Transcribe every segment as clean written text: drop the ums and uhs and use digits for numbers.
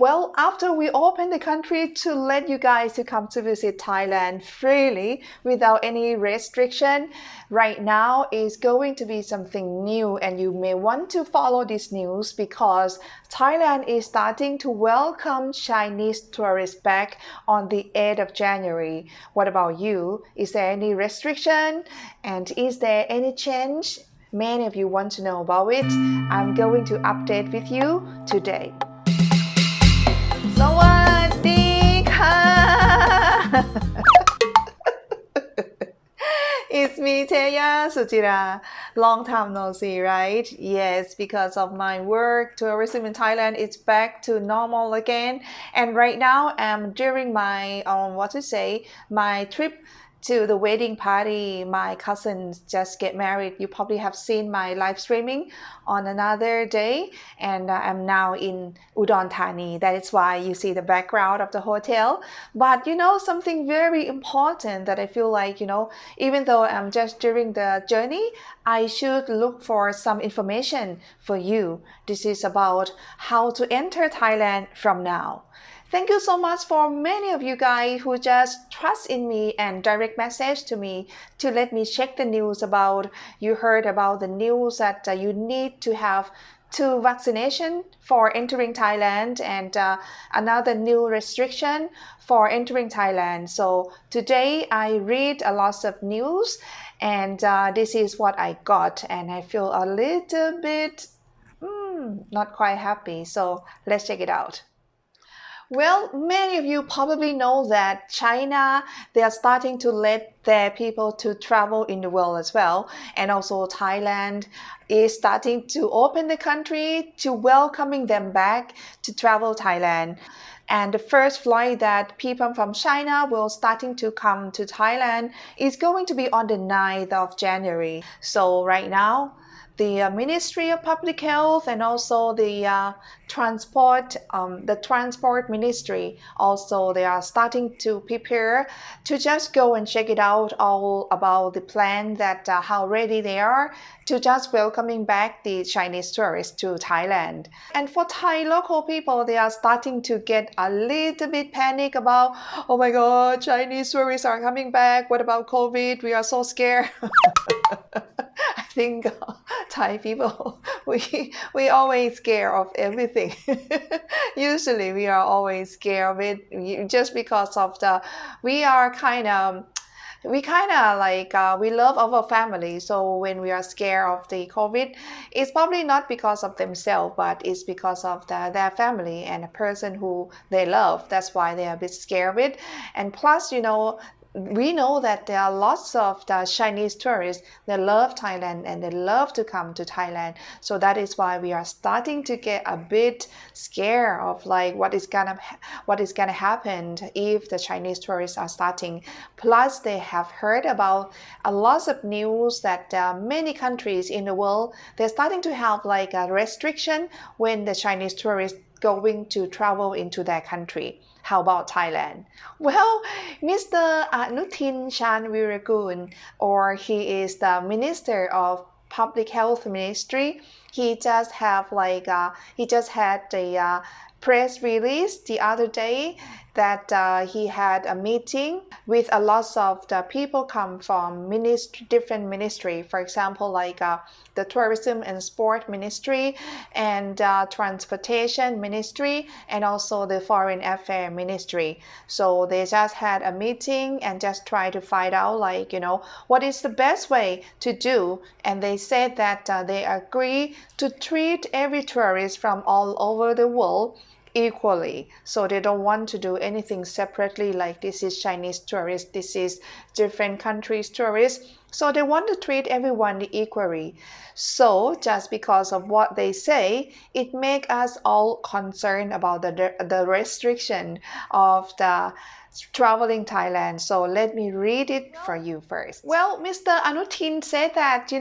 Well, after we open the country to let you guys to come to visit Thailand freely without any restriction, right now is going to be something new, and you may want to follow this news because Thailand is starting to welcome Chinese tourists back on the 8th of January. What about you? Is there any restriction? And is there any change? Many of you want to know about it. I'm going to update with you today. สวัสดีค่ะ It's me, Teya, Suchira. Long time no see, right? Yes, because of my work, tourism in Thailand is back to normal again. And right now, I'm during my, my trip to the wedding party. My cousins just get married. You probably have seen my live streaming on another day, and I'm now in Udon Thani. That is why you see the background of the hotel. But something very important that I feel like, even though I'm just during the journey, I should look for some information for you. This is about how to enter Thailand from now. Thank you so much for many of you guys who just trust in me and direct message to me to let me check the news about, you heard about the news that you need to have 2 vaccination for entering Thailand, and another new restriction for entering Thailand. So today I read a lot of news, and this is what I got, and I feel a little bit not quite happy. So let's check it out. Well, many of you probably know that China, they are starting to let their people to travel in the world as well. And also Thailand is starting to open the country to welcoming them back to travel Thailand. And the first flight that people from China will starting to come to Thailand is going to be on the 9th of January. So right now, the Ministry of Public Health and also the transport ministry, also they are starting to prepare to just go and check it out all about the plan that how ready they are to just welcoming back the Chinese tourists to Thailand. And for Thai local people, they are starting to get a little bit panic about, oh my God, Chinese tourists are coming back. What about COVID? We are so scared. I think Thai people, we always scared of everything. Usually we are always scared of it just because of we love our family. So when we are scared of the COVID, it's probably not because of themselves, but it's because of their family and the person who they love. That's why they are a bit scared of it. And plus, we know that there are lots of the Chinese tourists that love Thailand and they love to come to Thailand. So that is why we are starting to get a bit scared of like what is gonna happen if the Chinese tourists are starting. Plus, they have heard about a lot of news that many countries in the world, they're starting to have like a restriction when the Chinese tourists going to travel into their country. How about Thailand? Well, Mr. Anutin Chanvirakul, or he is the Minister of Public Health Ministry, he just had a press release the other day that he had a meeting with a lot of the people come from different ministry. For example, like the Tourism and Sport Ministry and Transportation Ministry and also the Foreign Affairs Ministry. So they just had a meeting and just try to find out what is the best way to do. And they said that they agree to treat every tourist from all over the world equally. So they don't want to do anything separately like this is Chinese tourists, this is different countries tourists. So they want to treat everyone equally. So just because of what they say, it makes us all concerned about the restriction of the traveling Thailand. So let me read it for you first. Well, Mr. Anutin said that,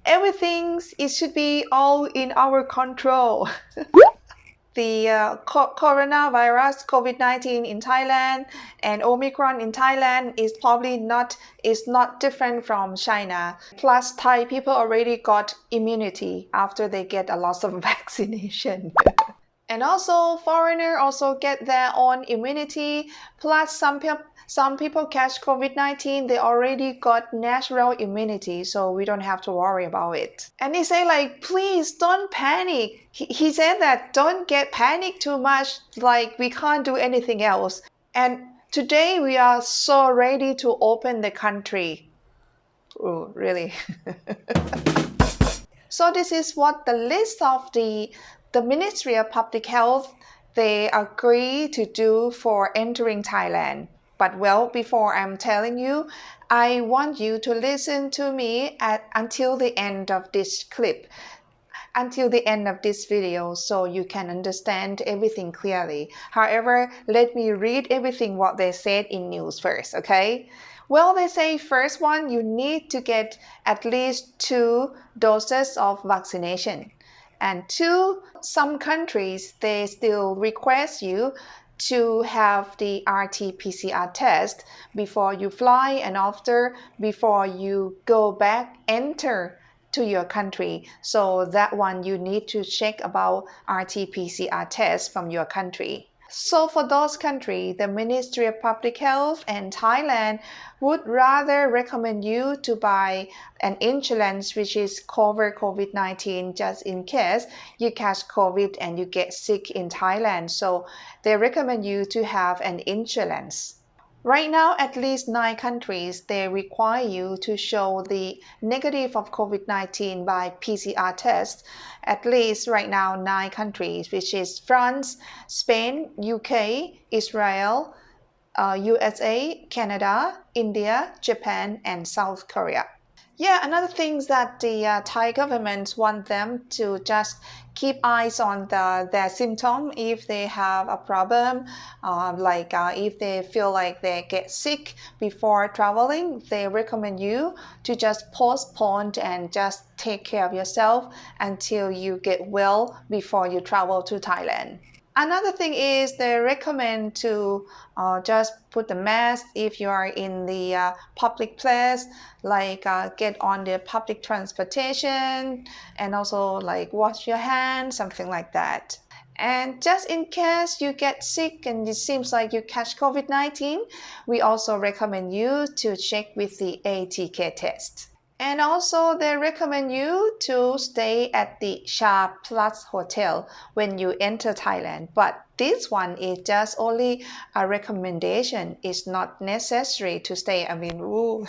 everything, it should be all in our control. The coronavirus, COVID-19 in Thailand and Omicron in Thailand is not different from China. Plus, Thai people already got immunity after they get a lot of vaccination. And also, foreigner also get their own immunity. Plus, some people catch COVID-19, they already got natural immunity, so we don't have to worry about it. And he say like, please don't panic. He said that don't get panic too much, like we can't do anything else. And today we are so ready to open the country. Oh, really? So this is what the list of the Ministry of Public Health they agree to do for entering Thailand. But well, before I'm telling you, I want you to listen to me until the end of this clip, until the end of this video, so you can understand everything clearly. However, let me read everything what they said in news first, okay? Well, they say first one, you need to get at least 2 doses of vaccination. And 2, some countries, they still request you to have the RT-PCR test before you fly and after, before you go back, enter to your country. So that one you need to check about RT-PCR test from your country. So for those countries, the Ministry of Public Health and Thailand would rather recommend you to buy an insurance which is cover COVID-19 just in case you catch COVID and you get sick in Thailand. So they recommend you to have an insurance. Right now, at least 9 countries, they require you to show the negative of COVID-19 by PCR test. At least right now, 9 countries, which is France, Spain, UK, Israel, USA, Canada, India, Japan, and South Korea. Yeah, another thing is that the Thai government want them to just keep eyes on their symptom if they have a problem, if they feel like they get sick before traveling, they recommend you to just postpone and just take care of yourself until you get well before you travel to Thailand. Another thing is they recommend to just put the mask if you are in the public place, get on the public transportation, and also like wash your hands, something like that. And just in case you get sick and it seems like you catch COVID-19, we also recommend you to check with the ATK test. And also, they recommend you to stay at the Sha Plus Hotel when you enter Thailand. But this one is just only a recommendation. It's not necessary to stay. I mean, ooh,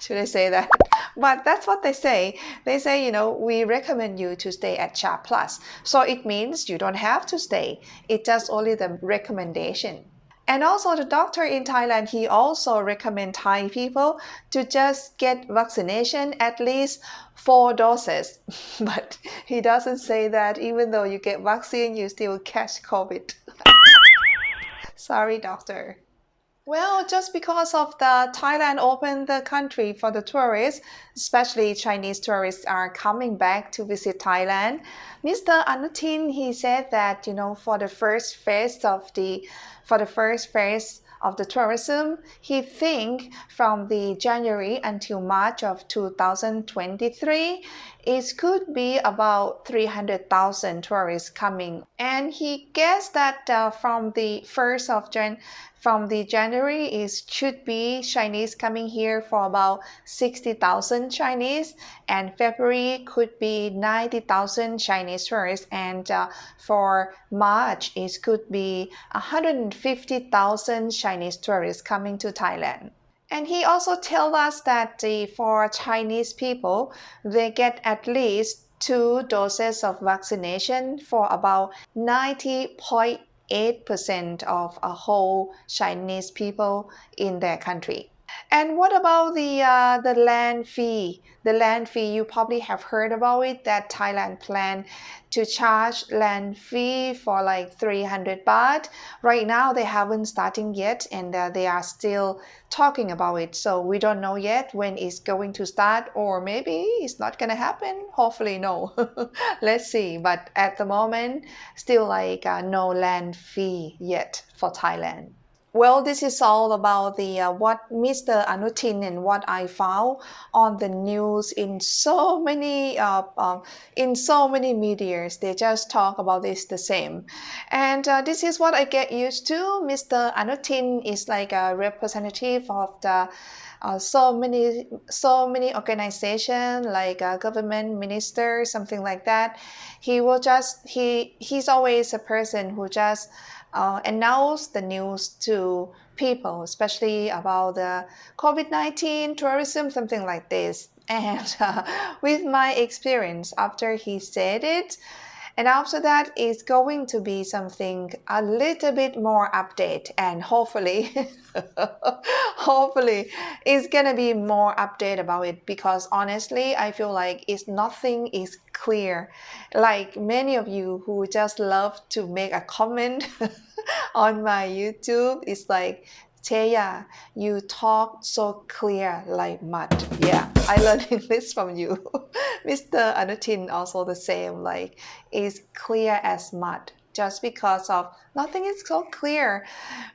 should I say that? But that's what they say. They say, we recommend you to stay at Sha Plus. So it means you don't have to stay. It's just only the recommendation. And also the doctor in Thailand, he also recommends Thai people to just get vaccination at least 4 doses. But he doesn't say that even though you get vaccine, you still catch COVID. Sorry, doctor. Well, just because of the Thailand opened the country for the tourists, especially Chinese tourists are coming back to visit Thailand. Mr. Anutin, he said that, for the first phase of the tourism, he think from the January until March of 2023, it could be about 300,000 tourists coming. And he guessed that from the January, it should be Chinese coming here for about 60,000 Chinese, and February could be 90,000 Chinese tourists, and for March, it could be 150,000 Chinese tourists coming to Thailand. And he also tells us that for Chinese people, they get at least 2 doses of vaccination for about 90.8% of a whole Chinese people in their country. And what about the land fee? The land fee, you probably have heard about it, that Thailand plan to charge land fee for like 300 baht. Right now, they haven't started yet, and they are still talking about it. So we don't know yet when it's going to start, or maybe it's not going to happen. Hopefully, no. Let's see. But at the moment, still no land fee yet for Thailand. Well, this is all about the what Mr. Anutin and what I found on the news in so many medias. They just talk about this the same, and this is what I get used to. Mr. Anutin is like a representative of the so many organization like a government minister, something like that. He's always a person who just announce the news to people, especially about the COVID-19 tourism, something like this. And with my experience, after he said it, and after that, it's going to be something a little bit more update, and hopefully, hopefully, it's gonna be more update about it because honestly, I feel like nothing is clear. Like many of you who just love to make a comment on my YouTube, it's like, Teya, you talk so clear like mud. Yeah, I learned English from you. Mr. Anutin also the same, like is clear as mud. Just because of nothing is so clear,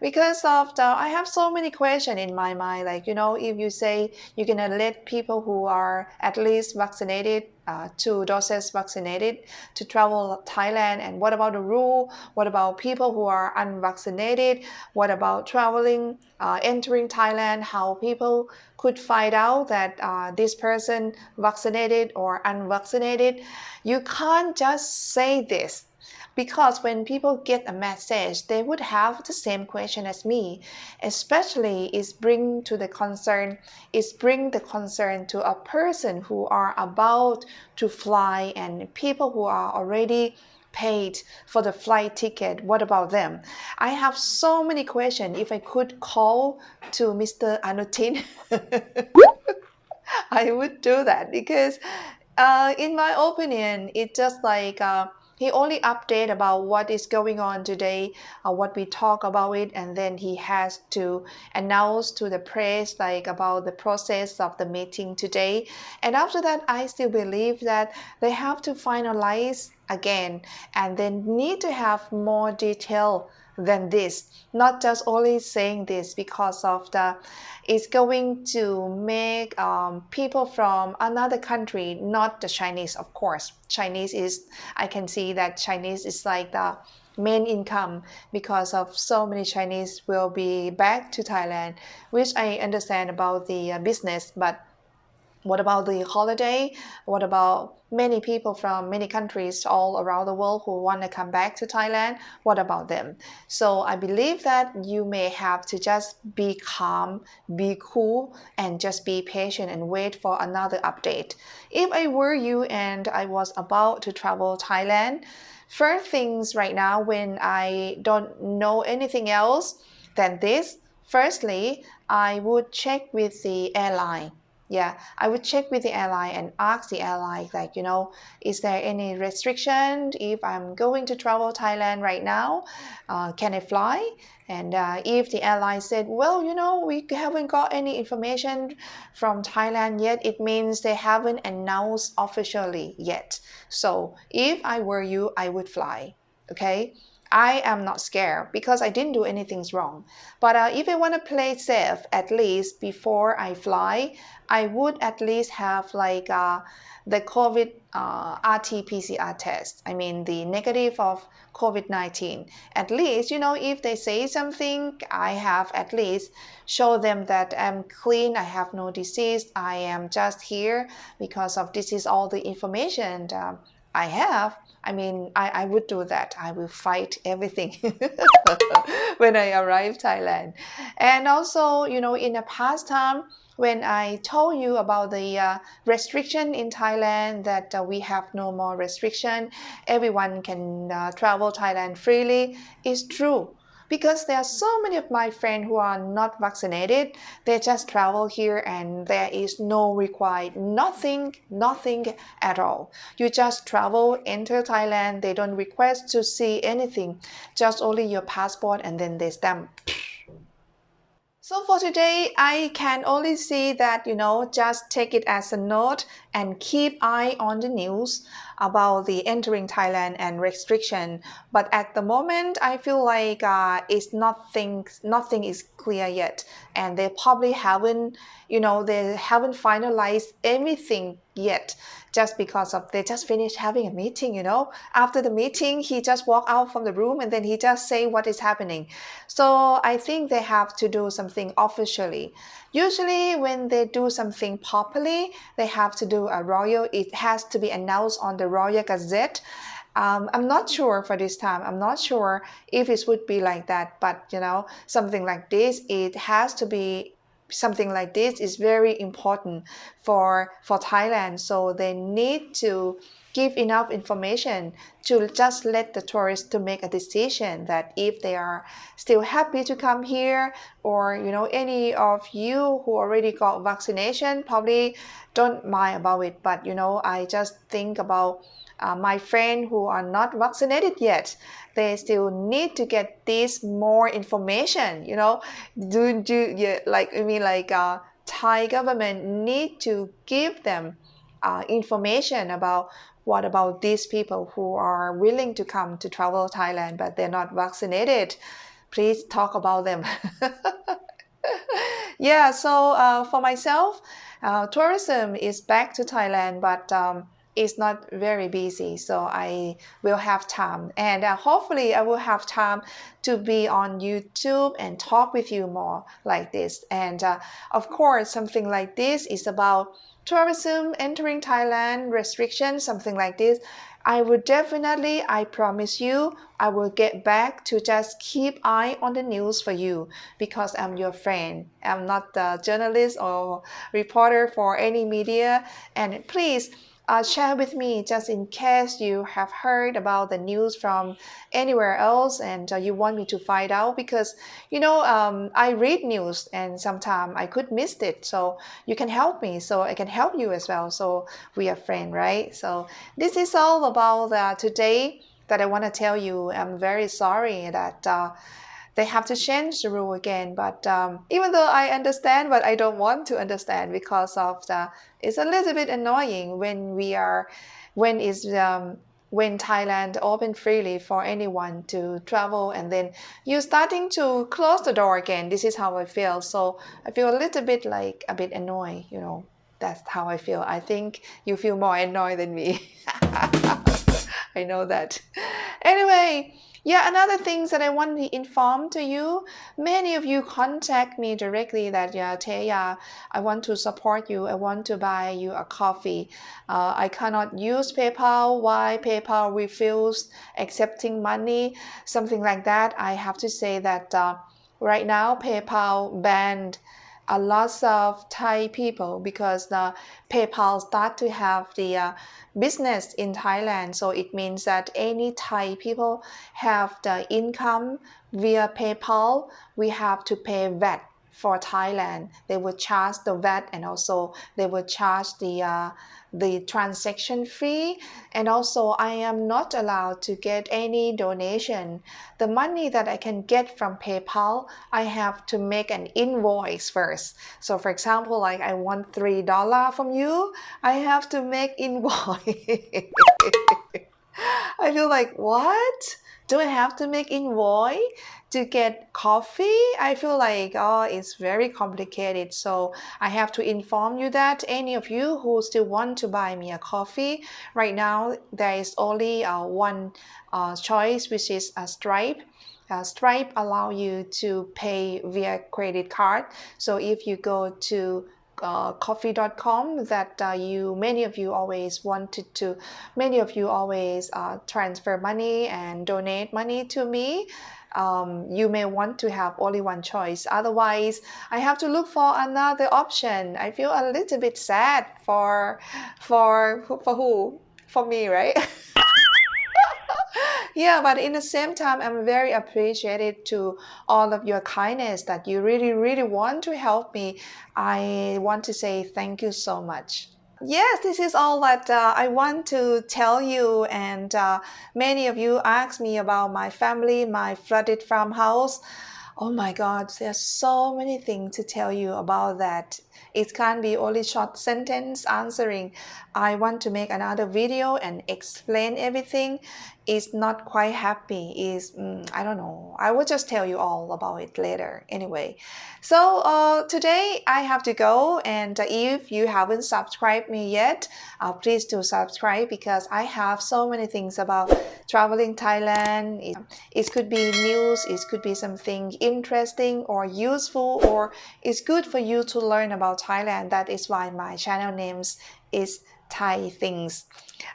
because of the I have so many questions in my mind. Like if you say you're gonna let people who are at least vaccinated, 2 doses vaccinated, to travel Thailand, and what about the rule? What about people who are unvaccinated? What about traveling, entering Thailand? How people could find out that this person vaccinated or unvaccinated? You can't just say this because when people get a message, they would have the same question as me. Especially bring the concern to a person who are about to fly and people who are already paid for the flight ticket. What about them? I have so many questions. If I could call to Mr. Anutin, I would do that because, in my opinion, it's just like he only update about what is going on today, what we talk about it, and then he has to announce to the press like about the process of the meeting today. And after that, I still believe that they have to finalize again, and they need to have more detail than this, not just only saying this because of the it's going to make people from another country, not the Chinese, of course. I can see that Chinese is like the main income because of so many Chinese will be back to Thailand, which I understand about the business, but what about the holiday? What about many people from many countries all around the world who want to come back to Thailand? What about them? So I believe that you may have to just be calm, be cool, and just be patient and wait for another update. If I were you and I was about to travel Thailand, first things right now when I don't know anything else than this, firstly, I would check with the airline. Yeah, I would check with the airline and ask the airline, like, is there any restriction if I'm going to travel Thailand right now? Can I fly? And if the airline said, well, we haven't got any information from Thailand yet, it means they haven't announced officially yet. So if I were you, I would fly. Okay? I am not scared because I didn't do anything wrong. But if I want to play safe, at least before I fly, I would at least have like the COVID RT-PCR test. I mean the negative of COVID-19. At least, if they say something, I have at least show them that I'm clean, I have no disease, I am just here because of this is all the information I have. I mean, I would do that. I will fight everything when I arrive Thailand. And also, in the past time, when I told you about the restriction in Thailand, that we have no more restriction, everyone can travel Thailand freely, is true. Because there are so many of my friends who are not vaccinated, they just travel here and there is no required, nothing at all. You just travel, enter Thailand, they don't request to see anything, just only your passport and then they stamp. So for today, I can only see that, just take it as a note and keep eye on the news. about the entering Thailand and restriction. But at the moment, I feel like it's nothing is clear yet, and they probably haven't, they haven't finalized everything yet. Just because of they just finished having a meeting, After the meeting, he just walked out from the room and then he just say what is happening. So I think they have to do something officially. Usually when they do something properly, they have to do a royal, it has to be announced on the Royal Gazette. I'm not sure for this time. I'm not sure if it would be like that, but something like this, it has to be something like this is very important for Thailand. So they need to give enough information to just let the tourists to make a decision that if they are still happy to come here, or any of you who already got vaccination probably don't mind about it. But I just think about my friend who are not vaccinated yet. They still need to get this more information. Yeah, Thai government need to give them information about what about these people who are willing to come to travel Thailand but they're not vaccinated. Please talk about them. Yeah, so for myself, tourism is back to Thailand, but it's not very busy, so I will have time. And hopefully, I will have time to be on YouTube and talk with you more like this. And of course, something like this is about tourism entering Thailand, restrictions, something like this. I will definitely, I promise you, I will get back to just keep eye on the news for you because I'm your friend. I'm not the journalist or reporter for any media. And please share with me just in case you have heard about the news from anywhere else and you want me to find out because I read news and sometimes I could miss it. So you can help me so I can help you as well. So we are friends, right? So this is all about today that I want to tell you. I'm very sorry that they have to change the rule again. But even though I understand, but I don't want to understand because of it's a little bit annoying when is when Thailand open freely for anyone to travel and then you starting to close the door again. This is how I feel. So I feel a little bit like a bit annoyed, That's how I feel. I think you feel more annoyed than me. I know that. Anyway, yeah, another thing that I want to inform to you, many of you contact me directly that, yeah, Teya, I want to support you. I want to buy you a coffee. I cannot use PayPal. Why PayPal refuse accepting money? Something like that. I have to say that right now PayPal banned a lot of Thai people because the PayPal start to have the business in Thailand. So it means that any Thai people have the income via PayPal, we have to pay VAT for Thailand. They will charge the VAT and also they will charge the transaction fee. And also I am not allowed to get any donation. The money that I can get from PayPal, I have to make an invoice first. So for example, like I want $3 from you, I have to make invoice. I feel like, what? Do I have to make invoice to get coffee? I feel like, oh, it's very complicated. So I have to inform you that any of you who still want to buy me a coffee, right now there is only one choice, which is a Stripe. Stripe allow you to pay via credit card. So if you go to coffee.com that many of you always wanted to many of you always transfer money and donate money to me. You may want to have only one choice, otherwise I have to look for another option. I feel a little bit sad for who, for me, right? Yeah, but in the same time, I'm very appreciated to all of your kindness that you really, really want to help me. I want to say thank you so much. Yes, this is all that I want to tell you. And many of you asked me about my family, my flooded farmhouse. Oh my God, there's so many things to tell you about that. It can't be only short sentence answering. I want to make another video and explain everything. It's not quite happy. Is I don't know. I will just tell you all about it later. Anyway, so today I have to go, and if you haven't subscribed me yet, please do subscribe because I have so many things about traveling Thailand. It could be news, it could be something interesting or useful, or it's good for you to learn about Thailand. That is why my channel names is Thai Things.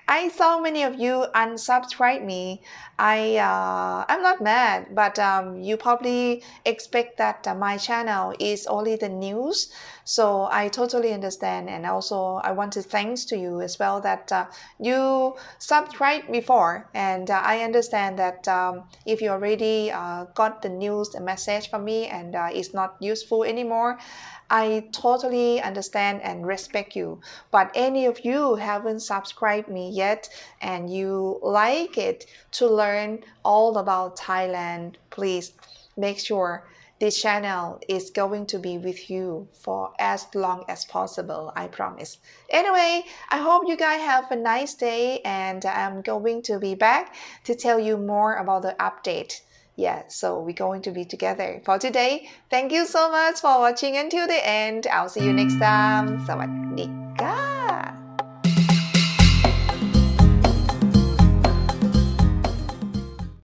I saw many of you unsubscribe me. I'm not mad, but you probably expect that my channel is only the news. So I totally understand, and also I want to thanks to you as well that you subscribed before, and I understand that if you already got the news, the message from me, and it's not useful anymore, I totally understand and respect you. But any of you haven't subscribed me yet and you like it to learn all about Thailand, please make sure this channel is going to be with you for as long as possible, I promise. Anyway, I hope you guys have a nice day, and I'm going to be back to tell you more about the update. Yeah, so we're going to be together for today. Thank you so much for watching until the end. I'll see you next time. สวัสดี